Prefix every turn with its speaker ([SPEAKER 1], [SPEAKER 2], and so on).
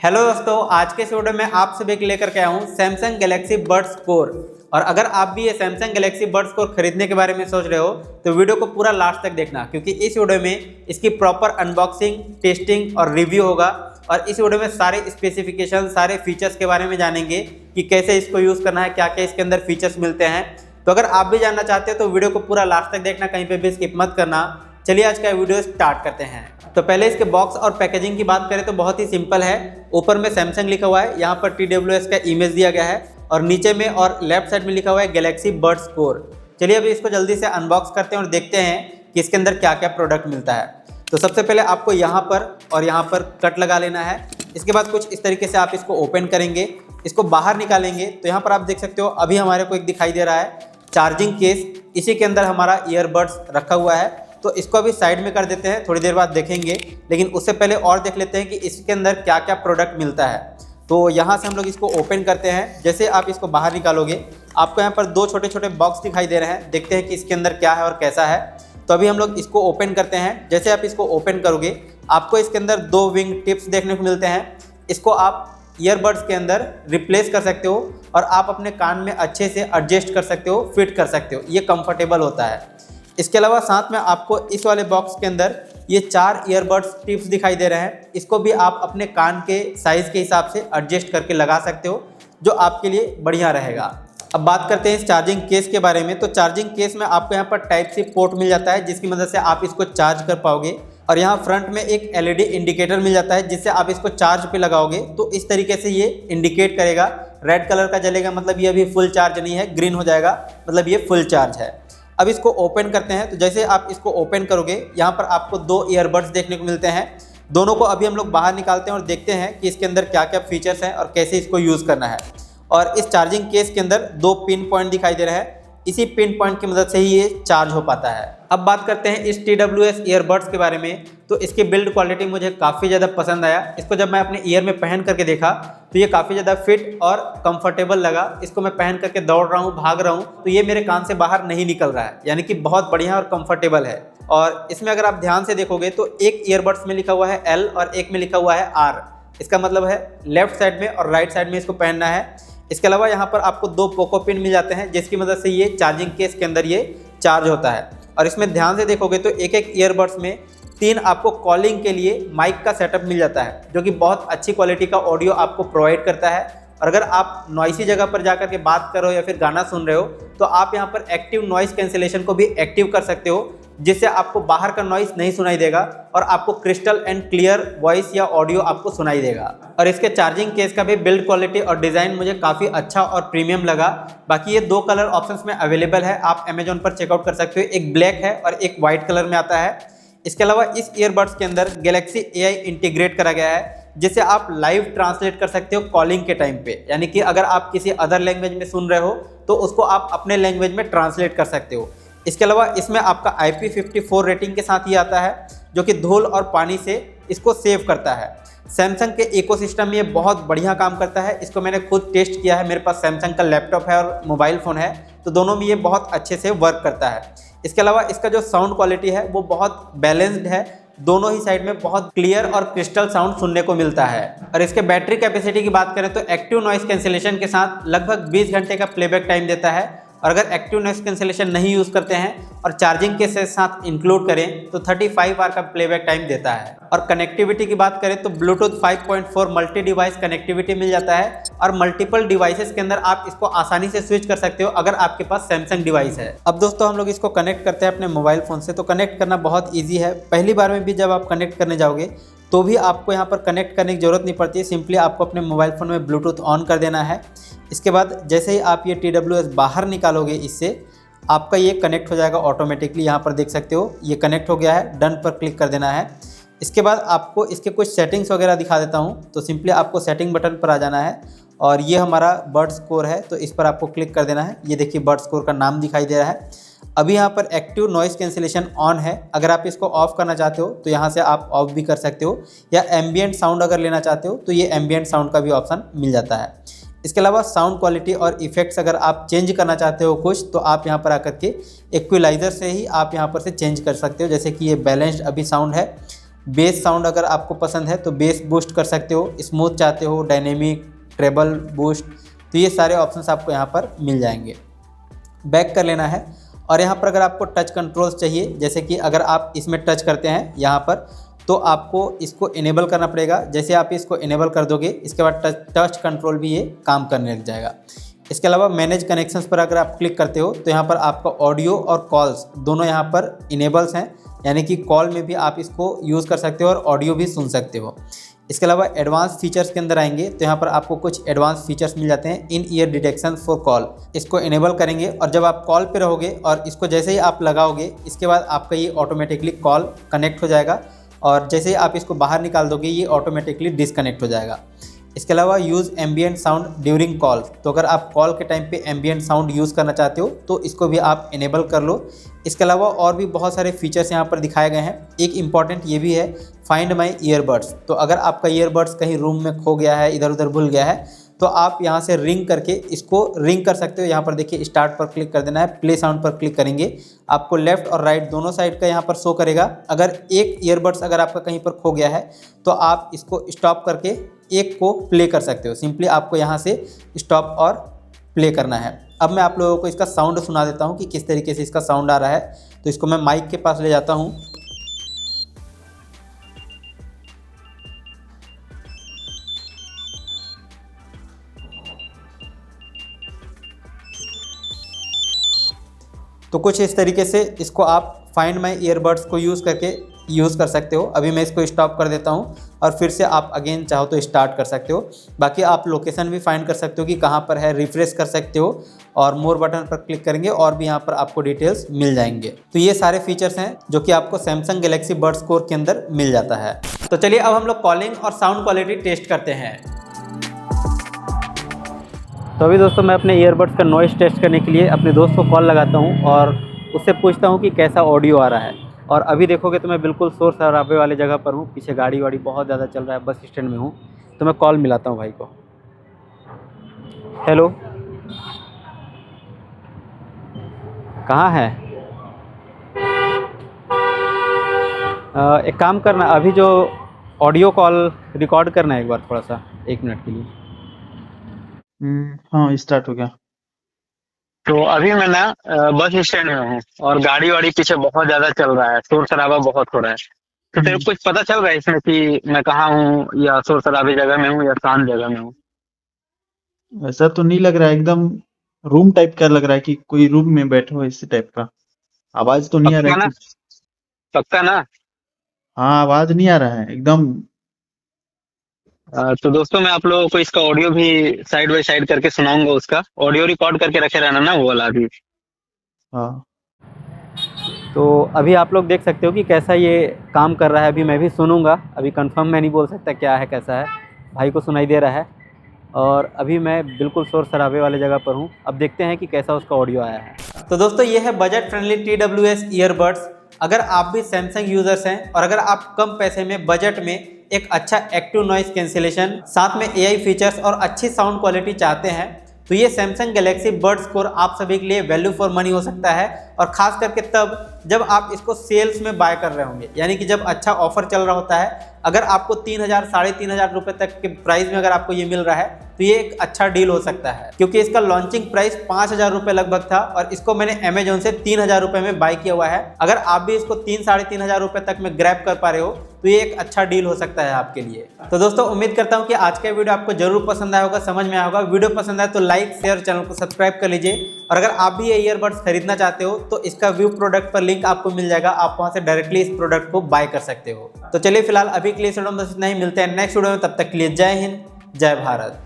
[SPEAKER 1] Hello दोस्तों, आज के इस वीडियो में आप सभी के लेकर के आया हूँ सैमसंग गैलेक्सी बड्स कोर। और अगर आप भी ये सैमसंग गैलेक्सी बड्स कोर खरीदने के बारे में सोच रहे हो तो वीडियो को पूरा लास्ट तक देखना, क्योंकि इस वीडियो में इसकी प्रॉपर अनबॉक्सिंग, टेस्टिंग और रिव्यू होगा। और इस वीडियो में सारे स्पेसिफिकेशन, सारे फीचर्स के बारे में जानेंगे कि कैसे इसको यूज़ करना है, क्या क्या इसके अंदर फीचर्स मिलते हैं। तो अगर आप भी जानना चाहते हो तो वीडियो को पूरा लास्ट तक देखना, कहीं पर भी स्किप मत करना। चलिए आज का वीडियो स्टार्ट करते हैं। तो पहले इसके बॉक्स और पैकेजिंग की बात करें तो बहुत ही सिंपल है। ऊपर में सैमसंग लिखा हुआ है, यहाँ पर TWS का इमेज दिया गया है और नीचे में और लेफ्ट साइड में लिखा हुआ है गैलेक्सी बड्स कोर। चलिए अभी इसको जल्दी से अनबॉक्स करते हैं और देखते हैं कि इसके अंदर क्या क्या प्रोडक्ट मिलता है। तो सबसे पहले आपको यहाँ पर और यहाँ पर कट लगा लेना है। इसके बाद कुछ इस तरीके से आप इसको ओपन करेंगे, इसको बाहर निकालेंगे तो यहाँ पर आप देख सकते हो अभी हमारे को एक दिखाई दे रहा है चार्जिंग केस। इसी के अंदर हमारा ईयरबड्स रखा हुआ है, तो इसको अभी साइड में कर देते हैं, थोड़ी देर बाद देखेंगे। लेकिन उससे पहले और देख लेते हैं कि इसके अंदर क्या क्या प्रोडक्ट मिलता है। तो यहाँ से हम लोग इसको ओपन करते हैं। जैसे आप इसको बाहर निकालोगे आपको यहाँ पर दो छोटे छोटे बॉक्स दिखाई दे रहे हैं। देखते हैं कि इसके अंदर क्या है और कैसा है। तो अभी हम लोग इसको ओपन करते हैं। जैसे आप इसको ओपन करोगे आपको इसके अंदर दो विंग टिप्स देखने को मिलते हैं। इसको आप ईयरबड्स के अंदर रिप्लेस कर सकते हो और आप अपने कान में अच्छे से एडजस्ट कर सकते हो, फिट कर सकते हो। ये कंफर्टेबल होता है। इसके अलावा साथ में आपको इस वाले बॉक्स के अंदर ये 4 ईयरबड्स टिप्स दिखाई दे रहे हैं। इसको भी आप अपने कान के साइज़ के हिसाब से एडजस्ट करके लगा सकते हो, जो आपके लिए बढ़िया रहेगा। अब बात करते हैं इस चार्जिंग केस के बारे में। तो चार्जिंग केस में आपको यहाँ पर टाइप सी पोर्ट मिल जाता है, जिसकी मदद से आप इसको चार्ज कर पाओगे। और यहाँ फ्रंट में एक LED इंडिकेटर मिल जाता है, जिससे आप इसको चार्ज पे लगाओगे तो इस तरीके से ये इंडिकेट करेगा। रेड कलर का जलेगा, मतलब ये अभी फुल चार्ज नहीं है। ग्रीन हो जाएगा, मतलब ये फुल चार्ज है। अब इसको ओपन करते हैं। तो जैसे आप इसको ओपन करोगे यहाँ पर आपको दो ईयरबड्स देखने को मिलते हैं। दोनों को अभी हम लोग बाहर निकालते हैं और देखते हैं कि इसके अंदर क्या क्या फीचर्स हैं और कैसे इसको यूज़ करना है। और इस चार्जिंग केस के अंदर दो पिन पॉइंट दिखाई दे रहे हैं। इसी पिन पॉइंट की मदद से ही ये चार्ज हो पाता है। अब बात करते हैं इस TWS ईयरबड्स के बारे में। तो इसकी बिल्ड क्वालिटी मुझे काफ़ी ज़्यादा पसंद आया। इसको जब मैं अपने ईयर में पहन करके देखा तो ये काफ़ी ज़्यादा फिट और कंफर्टेबल लगा। इसको मैं पहन करके दौड़ रहा हूँ, भाग रहा हूँ तो ये मेरे कान से बाहर नहीं निकल रहा है, यानी कि बहुत बढ़िया और कंफर्टेबल है। और इसमें अगर आप ध्यान से देखोगे तो एक ईयरबड्स में लिखा हुआ है L और एक में लिखा हुआ है R। इसका मतलब है लेफ्ट साइड में और राइट साइड में इसको पहनना है। इसके अलावा यहाँ पर आपको दो पोको पिन मिल जाते हैं, जिसकी मदद से ये चार्जिंग केस के अंदर ये चार्ज होता है। और इसमें ध्यान से देखोगे तो एक एक ईयरबड्स में 3 आपको कॉलिंग के लिए माइक का सेटअप मिल जाता है, जो कि बहुत अच्छी क्वालिटी का ऑडियो आपको प्रोवाइड करता है। और अगर आप नॉइसी जगह पर जाकर के बात कर रहे हो या फिर गाना सुन रहे हो तो आप यहाँ पर एक्टिव नॉइस कैंसिलेशन को भी एक्टिव कर सकते हो, जिससे आपको बाहर का नॉइस नहीं सुनाई देगा और आपको क्रिस्टल एंड क्लियर वॉइस या ऑडियो आपको सुनाई देगा। और इसके चार्जिंग केस का भी बिल्ड क्वालिटी और डिज़ाइन मुझे काफ़ी अच्छा और प्रीमियम लगा। बाकी ये दो कलर ऑप्शंस में अवेलेबल है, आप अमेजोन पर चेकआउट कर सकते हो। एक ब्लैक है और एक वाइट कलर में आता है। इसके अलावा इस ईयरबड्स के अंदर गैलेक्सी AI इंटीग्रेट करा गया है, जिससे आप लाइव ट्रांसलेट कर सकते हो कॉलिंग के टाइम पे। यानी कि अगर आप किसी अदर लैंग्वेज में सुन रहे हो तो उसको आप अपने लैंग्वेज में ट्रांसलेट कर सकते हो। इसके अलावा इसमें आपका IP54 रेटिंग के साथ ही आता है, जो कि धूल और पानी से इसको सेव करता है। सैमसंग के इकोसिस्टम में ये बहुत बढ़िया काम करता है। इसको मैंने खुद टेस्ट किया है, मेरे पास सैमसंग का लैपटॉप है और मोबाइल फ़ोन है, तो दोनों में ये बहुत अच्छे से वर्क करता है। इसके अलावा इसका जो साउंड क्वालिटी है वो बहुत बैलेंस्ड है। दोनों ही साइड में बहुत क्लियर और क्रिस्टल साउंड सुनने को मिलता है। और इसके बैटरी कैपेसिटी की बात करें तो एक्टिव नॉइस कैंसिलेशन के साथ लगभग 20 घंटे का प्लेबैक टाइम देता है। और अगर एक्टिव नॉइस कैंसिलेशन नहीं यूज़ करते हैं और चार्जिंग के साथ इंक्लूड करें तो 35 आवर का प्लेबैक टाइम देता है। और कनेक्टिविटी की बात करें तो ब्लूटूथ 5.4 मल्टी डिवाइस कनेक्टिविटी मिल जाता है और मल्टीपल डिवाइसेस के अंदर आप इसको आसानी से स्विच कर सकते हो अगर आपके पास सैमसंग डिवाइस है। अब दोस्तों हम लोग इसको कनेक्ट करते हैं अपने मोबाइल फ़ोन से। तो कनेक्ट करना बहुत ईजी है। पहली बार में भी जब आप कनेक्ट करने जाओगे तो भी आपको यहाँ पर कनेक्ट करने की ज़रूरत नहीं पड़ती है। सिंपली आपको अपने मोबाइल फ़ोन में ब्लूटूथ ऑन कर देना है। इसके बाद जैसे ही आप ये TWS बाहर निकालोगे इससे आपका ये कनेक्ट हो जाएगा ऑटोमेटिकली। यहाँ पर देख सकते हो ये कनेक्ट हो गया है। डन पर क्लिक कर देना है। इसके बाद आपको इसके कुछ सेटिंग्स वगैरह दिखा देता हूँ। तो सिंपली आपको सेटिंग बटन पर आ जाना है और ये हमारा बड्स कोर है, तो इस पर आपको क्लिक कर देना है। ये देखिए बड्स कोर का नाम दिखाई दे रहा है। अभी यहाँ पर एक्टिव नॉइस कैंसिलेशन ऑन है। अगर आप इसको ऑफ़ करना चाहते हो तो यहाँ से आप ऑफ भी कर सकते हो, या एम्बियंट साउंड अगर लेना चाहते हो तो ये एम्बियंट साउंड का भी ऑप्शन मिल जाता है। इसके अलावा साउंड क्वालिटी और इफेक्ट्स अगर आप चेंज करना चाहते हो कुछ, तो आप यहाँ पर आकर के इक्विलाइज़र से ही आप यहाँ पर से चेंज कर सकते हो। जैसे कि ये बैलेंस्ड अभी साउंड है बेस साउंड अगर आपको पसंद है तो बेस बूस्ट कर सकते हो, स्मूथ चाहते हो, डायनेमिक, ट्रेबल बूस्ट, तो ये सारे ऑप्शंस आपको यहाँ पर मिल जाएंगे। बैक कर लेना है और यहाँ पर अगर आपको टच कंट्रोल्स चाहिए, जैसे कि अगर आप इसमें टच करते हैं यहाँ पर, तो आपको इसको इनेबल करना पड़ेगा। जैसे आप इसको इनेबल कर दोगे इसके बाद टच कंट्रोल भी ये काम करने लग जाएगा। इसके अलावा मैनेज कनेक्शंस पर अगर आप क्लिक करते हो तो यहाँ पर आपका ऑडियो और कॉल्स दोनों यहाँ पर इनेबल्स हैं, यानी कि कॉल में भी आप इसको यूज़ कर सकते हो और ऑडियो भी सुन सकते हो। इसके अलावा एडवांस फीचर्स के अंदर आएंगे तो यहाँ पर आपको कुछ एडवांस फीचर्स मिल जाते हैं। इन ईयर डिटेक्शन फॉर कॉल, इसको इनेबल करेंगे और जब आप कॉल पे रहोगे और इसको जैसे ही आप लगाओगे इसके बाद आपका ये ऑटोमेटिकली कॉल कनेक्ट हो जाएगा और जैसे ही आप इसको बाहर निकाल दोगे ये ऑटोमेटिकली डिसकनेक्ट हो जाएगा। इसके अलावा use ambient sound during call, तो अगर आप कॉल के टाइम पे एम्बियंट साउंड यूज़ करना चाहते हो तो इसको भी आप इनेबल कर लो। इसके अलावा और भी बहुत सारे फीचर्स यहाँ पर दिखाए गए हैं। एक इम्पॉर्टेंट ये भी है, फाइंड माई ईयरबड्स, तो अगर आपका ईयरबड्स कहीं रूम में खो गया है, इधर उधर भूल गया है, तो आप यहाँ से रिंग करके इसको रिंग कर सकते हो। यहाँ पर देखिए स्टार्ट पर क्लिक कर देना है, प्ले साउंड पर क्लिक करेंगे, आपको लेफ्ट और राइट दोनों साइड का यहाँ पर शो करेगा। अगर एक ईयरबड्स अगर आपका कहीं पर खो गया है तो आप इसको स्टॉप करके एक को प्ले कर सकते हो। सिंपली आपको यहाँ से स्टॉप और प्ले करना है। अब मैं आप लोगों को इसका साउंड सुना देता हूँ कि किस तरीके से इसका साउंड आ रहा है। तो इसको मैं माइक के पास ले जाता हूँ। तो कुछ इस तरीके से इसको आप फाइंड माई ईयरबड्स को यूज़ करके यूज़ कर सकते हो। अभी मैं इसको स्टॉप कर देता हूँ और फिर से आप अगेन चाहो तो स्टार्ट कर सकते हो। बाकी आप लोकेशन भी फाइंड कर सकते हो कि कहाँ पर है, रिफ्रेश कर सकते हो और मोर बटन पर क्लिक करेंगे और भी यहाँ पर आपको डिटेल्स मिल जाएंगे। तो ये सारे फीचर्स हैं जो कि आपको सैमसंग गैलेक्सी बड्स कोर के अंदर मिल जाता है। तो चलिए अब हम लोग कॉलिंग और साउंड क्वालिटी टेस्ट करते हैं। तो अभी दोस्तों मैं अपने ईयरबड्स का नॉइस टेस्ट करने के लिए अपने दोस्त को कॉल लगाता हूँ और उससे पूछता हूँ कि कैसा ऑडियो आ रहा है। और अभी देखोगे तो मैं बिल्कुल शोर शराबे वाली जगह पर हूँ, पीछे गाड़ी वाड़ी बहुत ज़्यादा चल रहा है, बस स्टैंड में हूँ। तो मैं कॉल मिलाता हूँ भाई को। हेलो, कहाँ है? एक काम करना, अभी जो ऑडियो कॉल रिकॉर्ड करना है एक बार, थोड़ा सा 1 मिनट के लिए।
[SPEAKER 2] हाँ, स्टार्ट हो गया।
[SPEAKER 3] तो अभी मैं ना बस स्टैंड में हूँ और गाड़ी वाड़ी पीछे बहुत ज्यादा चल रहा है, शोर शराबा बहुत हो रहा है। तो तेरे को कुछ पता चल रहा है इसमें कि मैं कहाँ हूँ, या शोर शराबे जगह में हूँ या शांत जगह में हूँ?
[SPEAKER 2] ऐसा तो नहीं लग रहा है, एकदम रूम टाइप का लग रहा है कि कोई रूम में बैठे हो, इसी टाइप का। आवाज तो नहीं आ रहा
[SPEAKER 3] पक्का
[SPEAKER 2] है
[SPEAKER 3] ना?
[SPEAKER 2] कुछ।
[SPEAKER 3] पक्का ना?
[SPEAKER 2] हाँ, आवाज नहीं आ रहा है एकदम।
[SPEAKER 3] तो दोस्तों मैं आप लोगों को इसका ऑडियो भी साइड बाय साइड करके सुनाऊंगा। उसका ऑडियो रिकॉर्ड करके रखे रहना ना, वो वाला भी।
[SPEAKER 2] हाँ,
[SPEAKER 1] तो अभी आप लोग देख सकते हो कि कैसा ये काम कर रहा है। अभी मैं भी सुनूंगा, अभी कंफर्म मैं नहीं बोल सकता क्या है कैसा है। भाई को सुनाई दे रहा है और अभी मैं बिल्कुल शोर शराबे वाले जगह पर हूँ। अब देखते हैं कि कैसा उसका ऑडियो आया है। तो दोस्तों ये है बजट फ्रेंडली TWS ईयरबड्स। अगर आप भी सैमसंग यूज़र्स हैं और अगर आप कम पैसे में बजट में एक अच्छा एक्टिव नॉइस कैंसिलेशन, साथ में AI फीचर्स और अच्छी साउंड क्वालिटी चाहते हैं तो ये सैमसंग गैलेक्सी बड्स कोर आप सभी के लिए वैल्यू फॉर मनी हो सकता है। और ख़ास करके तब जब आप इसको सेल्स में बाय कर रहे होंगे, यानी कि जब अच्छा ऑफर चल रहा होता है। अगर आपको 3,000 3,500 रुपये तक के प्राइस में अगर आपको ये मिल रहा है तो ये एक अच्छा डील हो सकता है, क्योंकि इसका लॉन्चिंग प्राइस 5,000 रुपये लगभग था और इसको मैंने अमेजोन से 3,000 रुपये में बाय किया हुआ है। अगर आप भी इसको 3,500 रुपये तक में ग्रैब कर पा रहे हो तो ये एक अच्छा डील हो सकता है आपके लिए। तो दोस्तों उम्मीद करता हूँ कि आज का वीडियो आपको जरूर पसंद आया होगा, समझ में आया होगा। वीडियो पसंद आए तो लाइक शेयर, चैनल को सब्सक्राइब कर लीजिए। और अगर आप भी ये ईयरबड्स खरीदना चाहते हो तो इसका व्यू प्रोडक्ट पर लिंक आपको मिल जाएगा, आप वहाँ से डायरेक्टली इस प्रोडक्ट को बाय कर सकते हो। तो चलिए फिलहाल अभी के लिए बस इतना ही, मिलते हैं नेक्स्ट वीडियो में। तब तक के लिए जय हिंद, जय भारत।